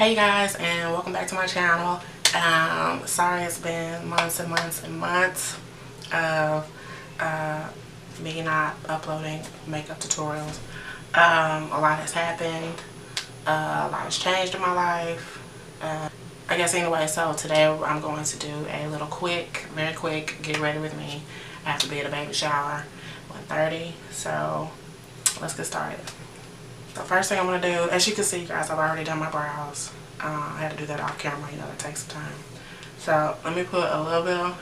Hey guys, and welcome back to my channel. Sorry it's been months and months and months of me not uploading makeup tutorials. A lot has happened, a lot has changed in my life. I guess anyway, so today I'm going to do a little quick, very quick, get ready with me. I have to be at a baby shower, 1:30, so let's get started. The first thing I'm going to do, as you can see guys, I've already done my brows. I had to do that off camera, you know, that takes some time. So let me put a little bit of,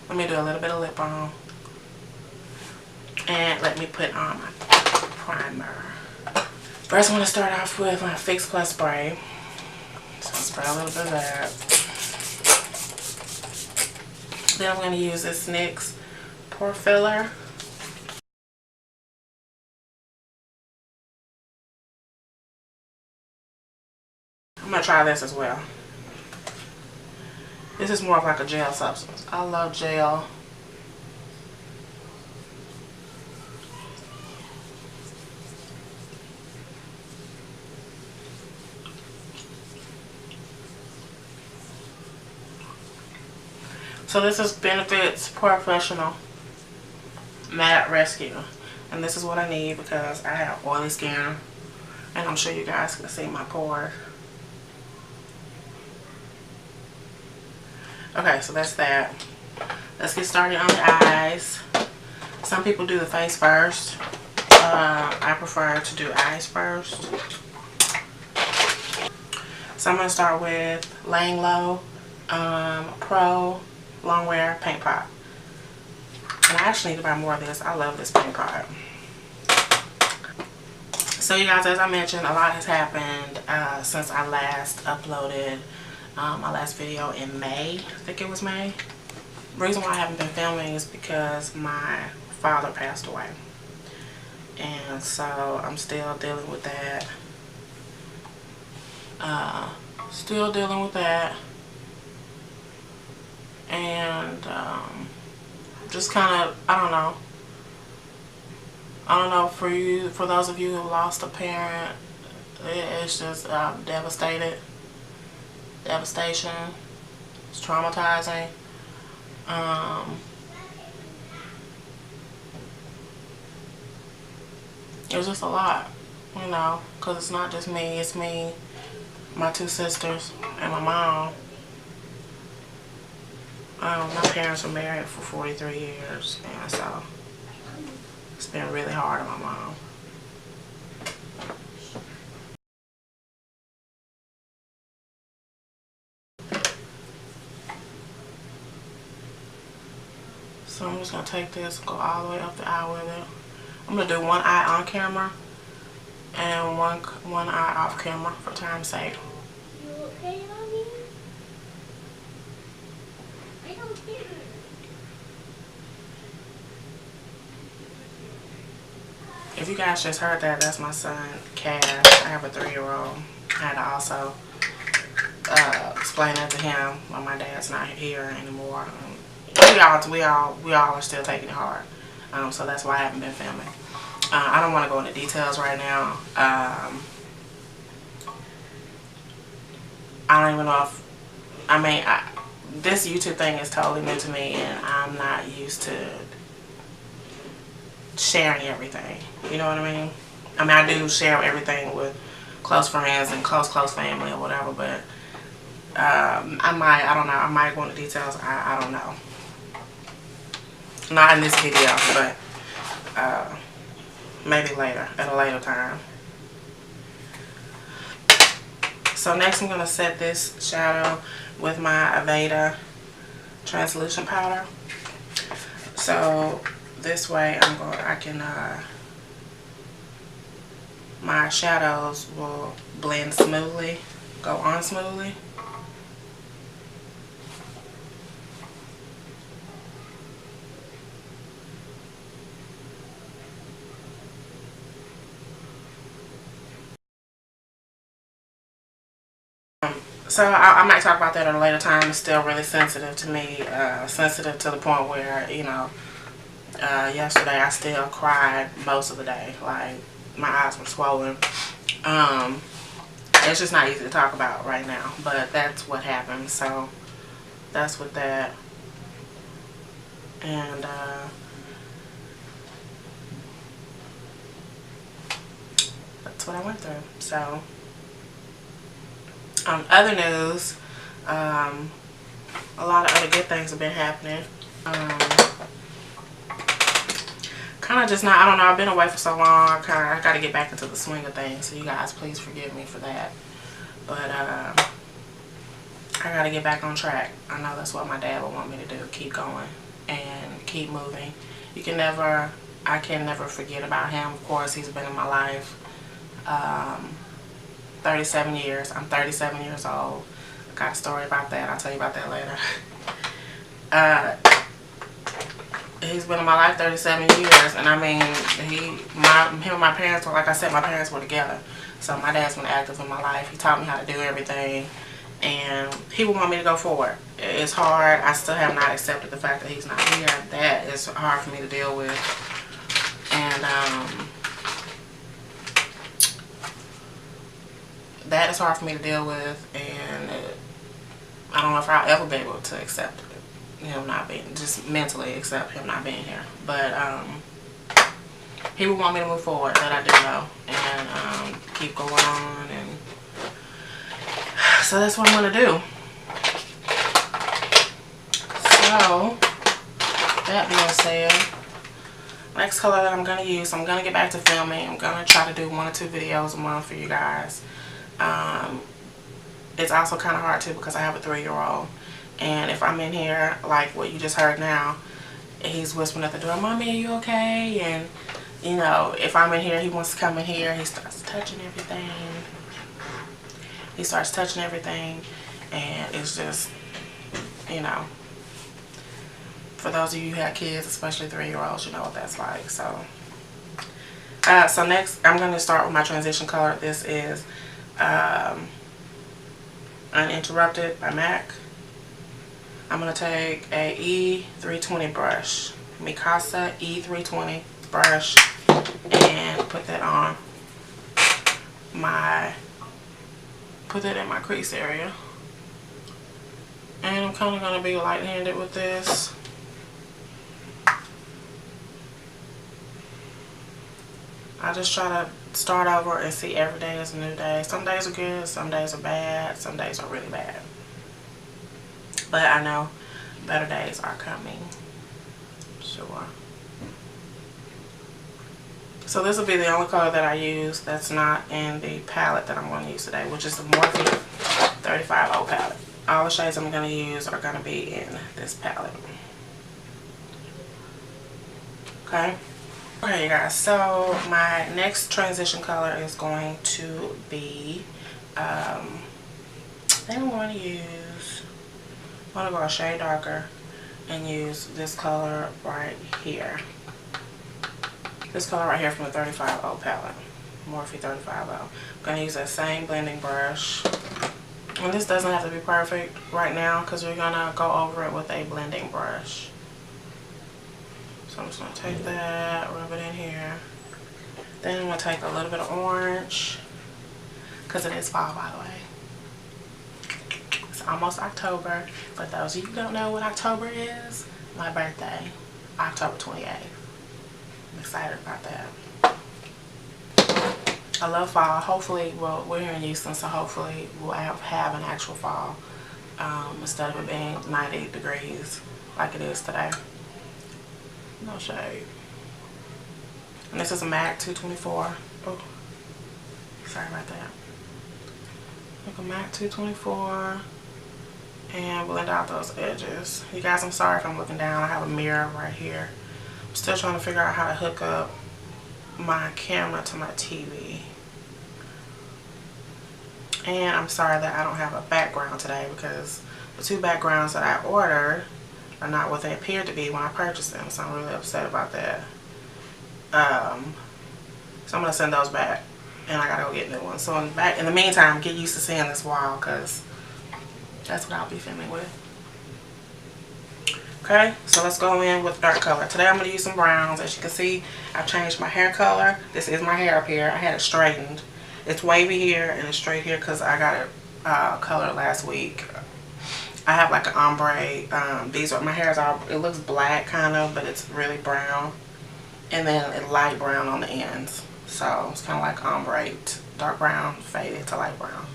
let me do a little bit of lip balm. And let me put on my primer. First I'm going to start off with my Fix Plus spray. So spray a little bit of that. Then I'm going to use this NYX Pore Filler. I'm going to try this as well. This is more of like a gel substance. I love gel. So this is Benefit's Professional Matte Rescue. And this is what I need because I have oily skin. And I'm sure you guys can see my pores. Okay, so that's that. Let's get started on the eyes. Some people do the face first. I prefer to do eyes first. So I'm going to start with Laying Low Pro Longwear Paint Pot. And I actually need to buy more of this. I love this paint pot. So you guys, as I mentioned, a lot has happened since I last uploaded my last video in May. I think it was May. The reason why I haven't been filming is because my father passed away. And so I'm still dealing with that. Still dealing with that. And just kind of, I don't know, for those of you who lost a parent, it's just devastation. It's traumatizing. It was just a lot, you know, because it's not just me, it's me, my two sisters, and my mom. My parents were married for 43 years, and so it's been really hard on my mom. So I'm just going to take this and go all the way up the eye with it. I'm going to do one eye on camera and one eye off camera for time's sake. You okay, mommy? I don't care. If you guys just heard that, that's my son, Cash. I have a 3-year-old. I had to also explain that to him when my dad's not here anymore. We all are still taking it hard. So that's why I haven't been filming. I don't want to go into details right now. I don't even know if, this YouTube thing is totally new to me, and I'm not used to sharing everything. You know what I mean? I do share everything with close friends and close family or whatever, but I don't know, I might go into details. I don't know. Not in this video, but maybe later, at a later time. So next I'm going to set this shadow with my Aveda Translucent Powder. So this way my shadows will blend smoothly, go on smoothly. So I might talk about that at a later time. It's still really sensitive to me, sensitive to the point where, you know, yesterday I still cried most of the day. Like, my eyes were swollen. It's just not easy to talk about right now, but that's what happened. So that's with that. And that's what I went through. So other news, a lot of other good things have been happening. Kind of just not, I don't know, I've been away for so long. I got to get back into the swing of things. So you guys, please forgive me for that. But I got to get back on track. I know that's what my dad would want me to do. Keep going and keep moving. I can never forget about him. Of course, he's been in my life 37 years. I'm 37 years old. Got a story about that. I'll tell you about that later. He's been in my life 37 years, and I mean, him and my parents were, like I said, my parents were together. So my dad's been active in my life. He taught me how to do everything, and he would want me to go forward. It's hard. I still have not accepted the fact that he's not here. That is hard for me to deal with. And that is hard for me to deal with, and I don't know if I'll ever be able to accept him not being, just mentally accept him not being here. But he would want me to move forward, that I do know, and keep going on, and so that's what I'm going to do. So that being said, next color that I'm going to use, I'm going to get back to filming. I'm going to try to do 1 or 2 videos a month for you guys. It's also kind of hard too because I have a 3-year-old, and if I'm in here like what you just heard now, he's whispering at the door, "Mommy, are you okay?" And you know, if I'm in here, he wants to come in here, he starts touching everything. And it's just, you know, for those of you who have kids, especially 3-year-olds, you know what that's like. So so next I'm going to start with my transition color. This is Uninterrupted by MAC. I'm going to take a E320 brush, Mikasa E320 brush, and put that in my crease area. And I'm kind of going to be light-handed with this. I just try to start over and see every day is a new day. Some days are good, some days are bad, some days are really bad. But I know better days are coming. Sure. So this will be the only color that I use that's not in the palette that I'm going to use today, which is the Morphe 35O palette. All the shades I'm going to use are going to be in this palette. Okay? Okay, you guys, so my next transition color is going to be, I think I'm going to go a shade darker and use this color right here. This color right here from the 35O palette, Morphe 35O. I'm going to use that same blending brush. And this doesn't have to be perfect right now because we're going to go over it with a blending brush. So I'm just going to take that, rub it in here. Then I'm going to take a little bit of orange, because it is fall, by the way. It's almost October. For those of you who don't know what October is, my birthday, October 28th. I'm excited about that. I love fall. Hopefully, well, we're here in Houston, so hopefully we'll have an actual fall instead of it being 90 degrees like it is today. No shade. And this is a MAC 224. Oh, sorry about that. Take a MAC 224 and blend out those edges. You guys, I'm sorry if I'm looking down. I have a mirror right here. I'm still trying to figure out how to hook up my camera to my TV. And I'm sorry that I don't have a background today because the 2 backgrounds that I ordered are not what they appeared to be when I purchased them, so I'm really upset about that. So I'm gonna send those back, and I gotta go get new ones. So in the meantime, get used to seeing this wall, cause that's what I'll be filming with. Okay, so let's go in with dark color. Today I'm gonna use some browns. As you can see, I've changed my hair color. This is my hair up here. I had it straightened. It's wavy here and it's straight here because I got it colored last week. I have like an ombre. These are, my hair is all, it looks black kind of, but it's really brown. And then it's light brown on the ends. So it's kind of like ombre, dark brown, faded to light brown.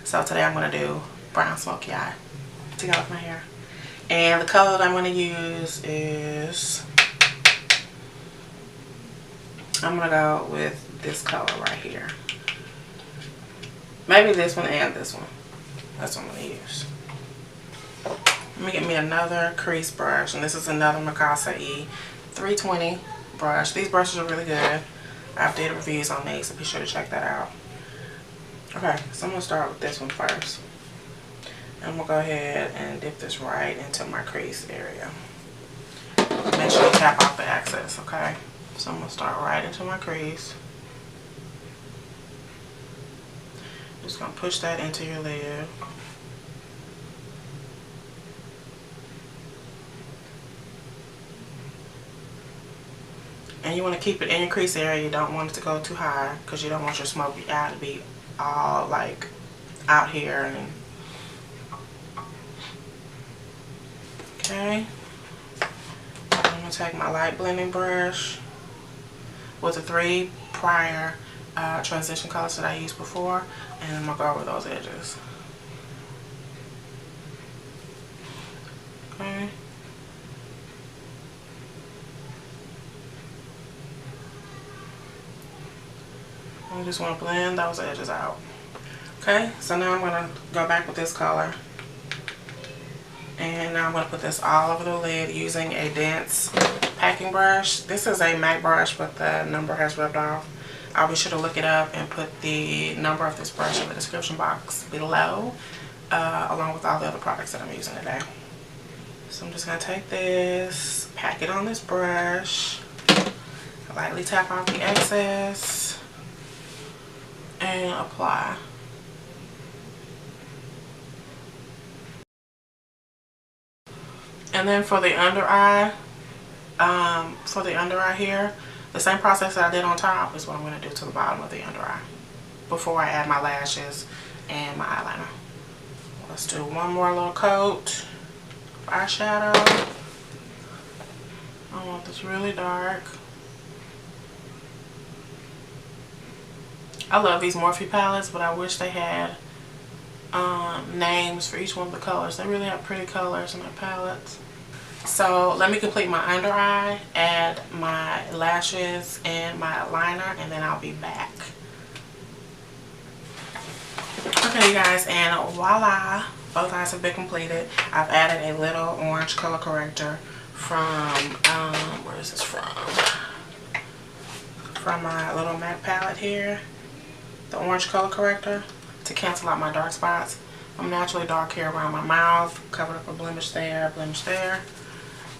So today I'm going to do brown smoky eye to go with my hair. And the color that I'm going to use is, I'm going to go with this color right here. Maybe this one and this one. That's what I'm going to use. Let me get me another crease brush. And this is another Mikasa E320 brush. These brushes are really good. I've did reviews on these, so be sure to check that out. Okay, so I'm going to start with this one first. I'm going to go ahead and dip this right into my crease area. Make sure you tap off the excess, okay? So I'm going to start right into my crease. Just going to push that into your lid. And you want to keep it in your crease area. You don't want it to go too high because you don't want your smoky eye to be all like out here. And okay, I'm going to take my light blending brush with the 3 prior transition colors that I used before, and I'm going to go over those edges. Okay. I just want to blend those edges out. Okay, so now I'm going to go back with this color. And now I'm going to put this all over the lid using a dense packing brush. This is a MAC brush, but the number has rubbed off. I'll be sure to look it up and put the number of this brush in the description box below, along with all the other products that I'm using today. So I'm just going to take this, pack it on this brush, lightly tap off the excess, and apply. And then for the under eye, here, the same process that I did on top is what I'm going to do to the bottom of the under eye before I add my lashes and my eyeliner. Let's do one more little coat of eyeshadow. I want this really dark. I love these Morphe palettes, but I wish they had names for each one of the colors. They really have pretty colors in their palettes. So let me complete my under eye, add my lashes and my liner, and then I'll be back. Okay, you guys, and voila, both eyes have been completed. I've added a little orange color corrector from, where is this from? From my little MAC palette here. The orange color corrector to cancel out my dark spots. I'm naturally dark here around my mouth, covered up a blemish there, blemish there.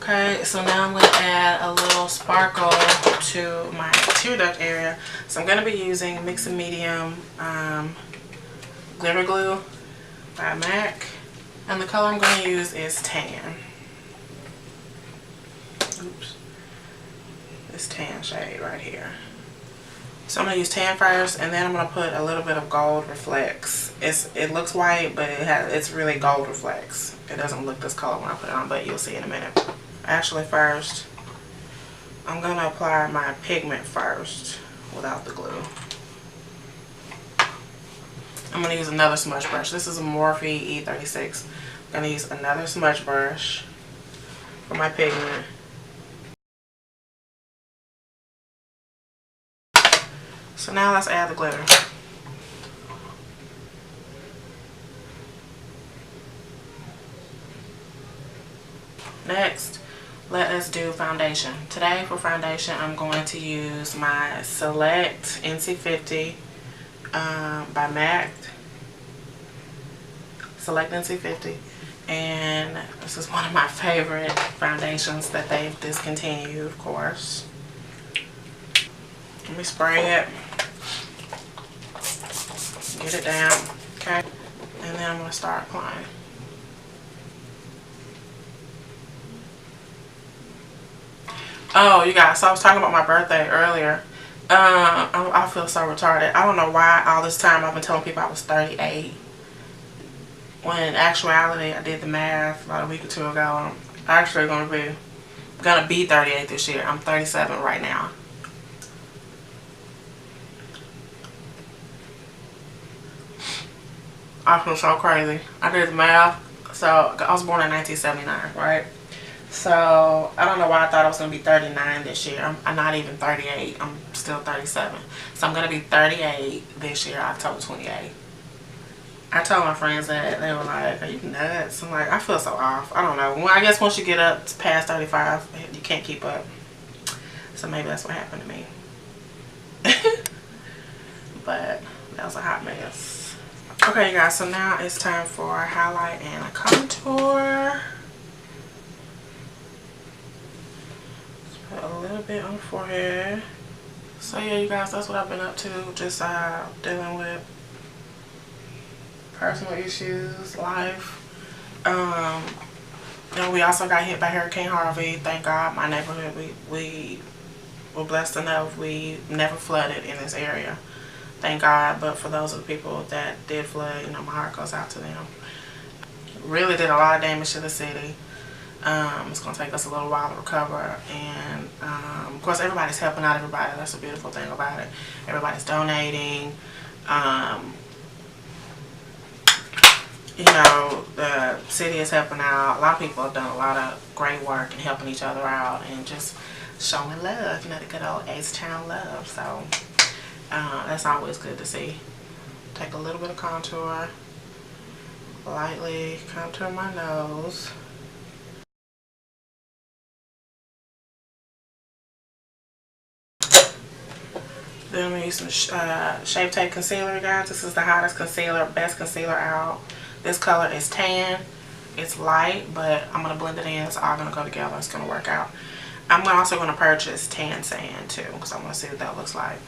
Okay, so now I'm going to add a little sparkle to my tear duct area. So I'm going to be using Mix and Medium Glitter Glue by MAC. And the color I'm going to use is Tan. Oops. This tan shade right here. So I'm going to use tan first, and then I'm going to put a little bit of gold reflex. It looks white, but it's really gold reflex. It doesn't look this color when I put it on, but you'll see in a minute. Actually, first, I'm going to apply my pigment first without the glue. I'm going to use another smudge brush. This is a Morphe E36. I'm going to use another smudge brush for my pigment. So now let's add the glitter. Next, let us do foundation. Today for foundation, I'm going to use my Select NC50 by MAC. Select NC50. And this is one of my favorite foundations that they've discontinued, of course. Let me spray it. Get it down. Okay. And then I'm going to start applying. Oh, you guys, so I was talking about my birthday earlier, I feel so retarded. I don't know why all this time I've been telling people I was 38. When in actuality, I did the math about a week or two ago. I'm actually gonna be 38 this year. I'm 37 right now. I feel so crazy. I did the math. So I was born in 1979, right? So I don't know why I thought I was gonna be 39 this year. I'm not even 38. I'm still 37. So I'm gonna be 38 this year, October 28th. I told my friends that. They were like, "Are you nuts?" I'm like, I feel so off. I don't know. Well, I guess once you get up past 35, you can't keep up. So maybe that's what happened to me. But that was a hot mess. Okay, you guys. So now it's time for a highlight and a contour. Just put a little bit on the forehead. So yeah, you guys, that's what I've been up to. Just dealing with personal issues, life. And we also got hit by Hurricane Harvey. Thank God, my neighborhood, we were blessed enough. We never flooded in this area. Thank God. But for those of the people that did flood, you know, my heart goes out to them. Really did a lot of damage to the city. It's going to take us a little while to recover. And, of course, everybody's helping out everybody. That's the beautiful thing about it. Everybody's donating. You know, the city is helping out. A lot of people have done a lot of great work and helping each other out and just showing love, you know, the good old H-Town love. So that's always good to see. Take a little bit of contour, lightly contour my nose. Then I'm going to use some Shape Tape concealer, guys. This is the hottest concealer, best concealer out. This color is tan. It's light, but I'm going to blend it in. It's all going to go together. It's going to work out. I'm also going to purchase tan sand too, because I want to see what that looks like.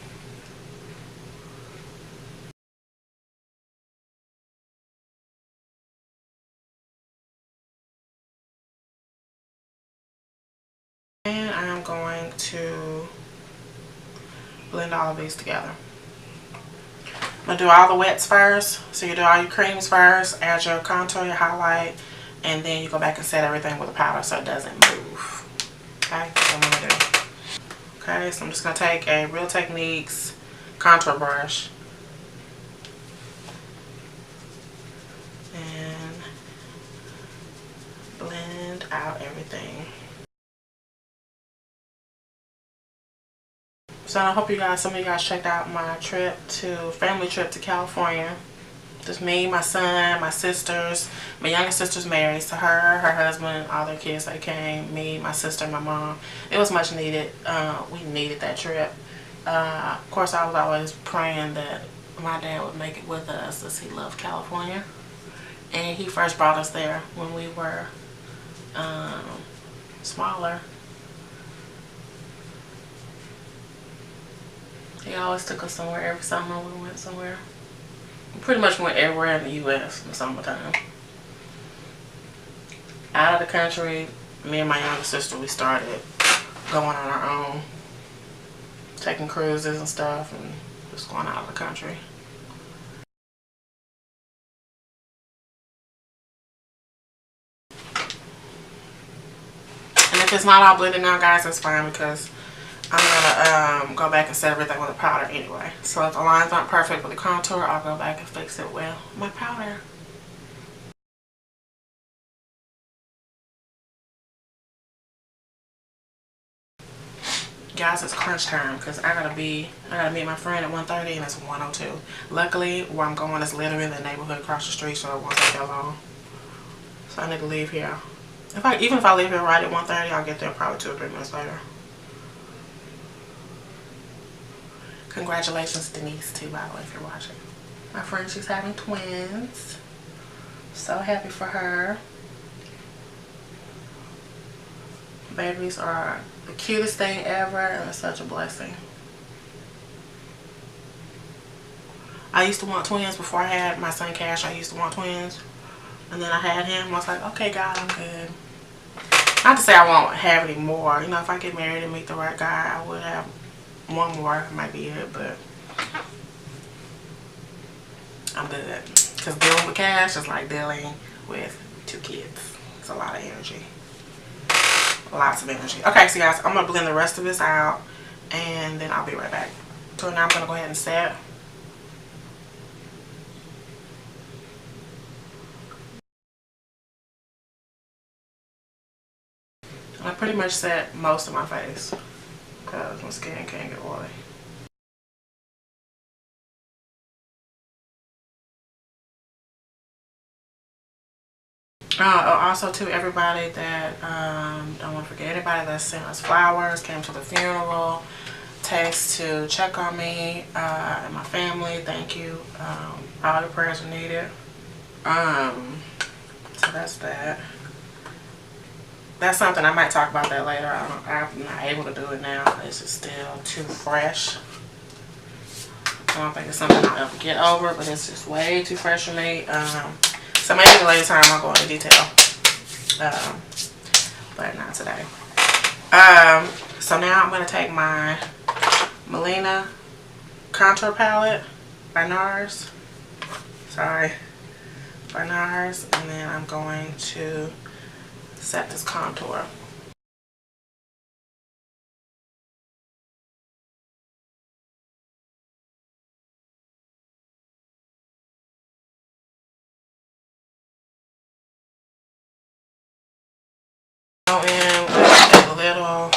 And I'm going to blend all of these together. I'm going to do all the wets first. So you do all your creams first, add your contour, your highlight, and then you go back and set everything with a powder so it doesn't move. Okay, that's what I'm going to do. Okay, so I'm just going to take a Real Techniques contour brush and blend out everything. So I hope you guys, some of you guys checked out my family trip to California. Just me, my son, my sisters. My youngest sister's married, so her husband, all their kids, they came. Me, my sister, my mom. It was much needed. We needed that trip. Of course, I was always praying that my dad would make it with us, as he loved California. And he first brought us there when we were smaller. He always took us somewhere every summer. We went somewhere. We pretty much went everywhere in the U.S. in the summertime. Out of the country, me and my younger sister, we started going on our own. Taking cruises and stuff and just going out of the country. And if it's not all blended now, guys, that's fine, because I'm going to go back and set everything with a powder anyway. So if the lines aren't perfect with the contour, I'll go back and fix it with my powder. Guys, it's crunch time because I gotta meet my friend at 1:30 and it's 1:02. Luckily, where I'm going is literally in the neighborhood across the street, so it won't take that long. So I need to leave here. Even if I leave here right at 1:30, I'll get there probably 2 or 3 minutes later. Congratulations, Denise, too, by the way, if you're watching. My friend, she's having twins. So happy for her. Babies are the cutest thing ever, and it's such a blessing. I used to want twins before I had my son Cash. I used to want twins, and then I had him. I was like, okay, God, I'm good. Not to say I won't have any more. You know, if I get married and meet the right guy, I would have one more might be it, but I'm good. Because dealing with cash is like dealing with 2 kids. It's a lot of energy. Lots of energy. Okay, so guys, I'm going to blend the rest of this out and then I'll be right back. So now I'm going to go ahead and set. I pretty much set most of my face because my skin can't get oily. Also to everybody that, don't want to forget, anybody that sent us flowers, came to the funeral, text to check on me and my family, thank you. All the prayers are needed. So that's that. That's something I might talk about that later. I'm not able to do it now. It's just still too fresh. I don't think it's something I'll ever get over, but it's just way too fresh for me. So maybe at a later time I'll go into detail. But not today. So now I'm going to take my Melina contour palette by NARS. Sorry. By NARS. And then I'm going to set this contour. Go in with a little,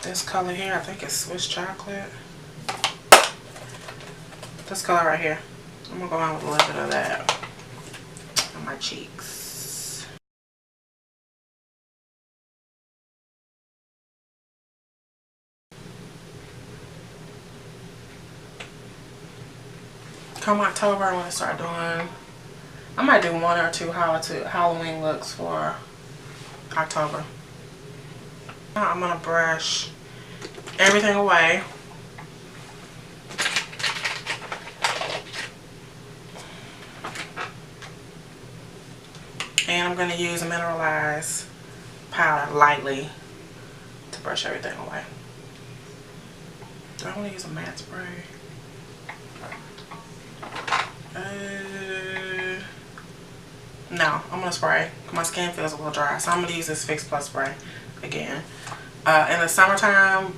this color here, I think it's Swiss chocolate. This color right here. I'm gonna go in with a little bit of that on my cheeks. Come October, I'm gonna start doing, I might do 1 or 2 Halloween looks for October. Now I'm gonna brush everything away. And I'm gonna use a mineralized powder lightly to brush everything away. Do I want to use a matte spray? No, I'm gonna spray. My skin feels a little dry, so I'm gonna use this Fix Plus spray again. In the summertime,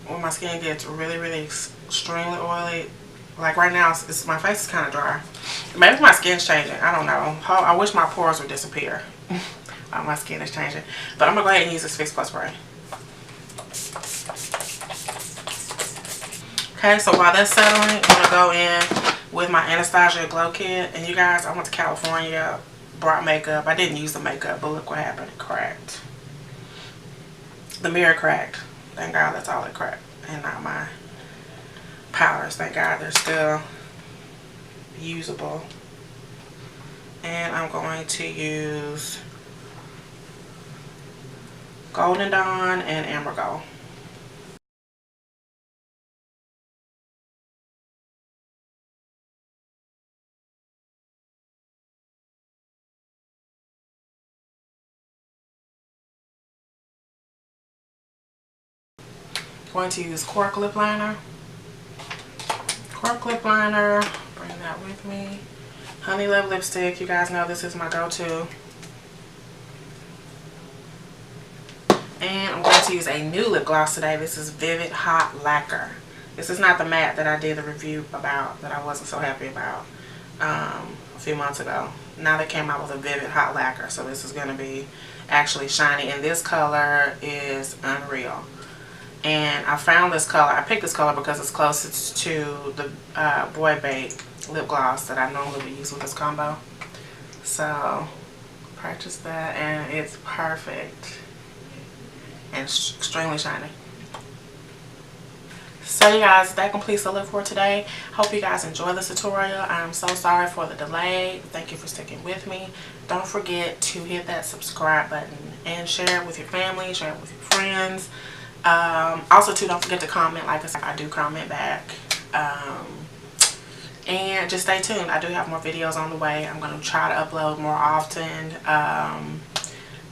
when my skin gets really extremely oily, like right now, my face is kind of dry. Maybe my skin's changing. I don't know. I wish my pores would disappear. My skin is changing, but I'm gonna go ahead and use this Fix Plus spray. Okay, so while that's settling, I'm gonna go in with my Anastasia Glow Kit. And you guys, I went to California, brought makeup. I didn't use the makeup, but look what happened. It cracked. The mirror cracked. Thank God that's all it cracked. And not my powders. Thank God they're still usable. And I'm going to use Golden Dawn and Amber Gold. Going to use Cork Lip Liner. Cork Lip Liner, bring that with me. Honey Love Lipstick, you guys know this is my go-to. And I'm going to use a new lip gloss today. This is Vivid Hot Lacquer. This is not the matte that I did the review about, that I wasn't so happy about a few months ago. Now they came out with a Vivid Hot Lacquer, so this is going to be actually shiny. And this color is Unreal. And I found this color. I picked this color because it's closest to the Boy Bake lip gloss that I normally would use with this combo. So, purchased that and it's perfect. And extremely shiny. So you guys, that completes the look for today. Hope you guys enjoy this tutorial. I'm so sorry for the delay. Thank you for sticking with me. Don't forget to hit that subscribe button and share it with your family, share it with your friends. Also too, don't forget to comment. Like I said, I do comment back. And just stay tuned. I do have more videos on the way. I'm going to try to upload more often.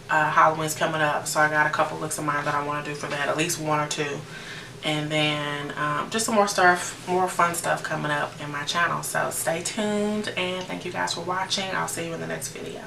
Halloween's coming up, so I got a couple looks of mine that I want to do for that, at least 1 or 2. And then just some more stuff, more fun stuff coming up in my channel. So stay tuned, and thank you guys for watching. I'll see you in the next video.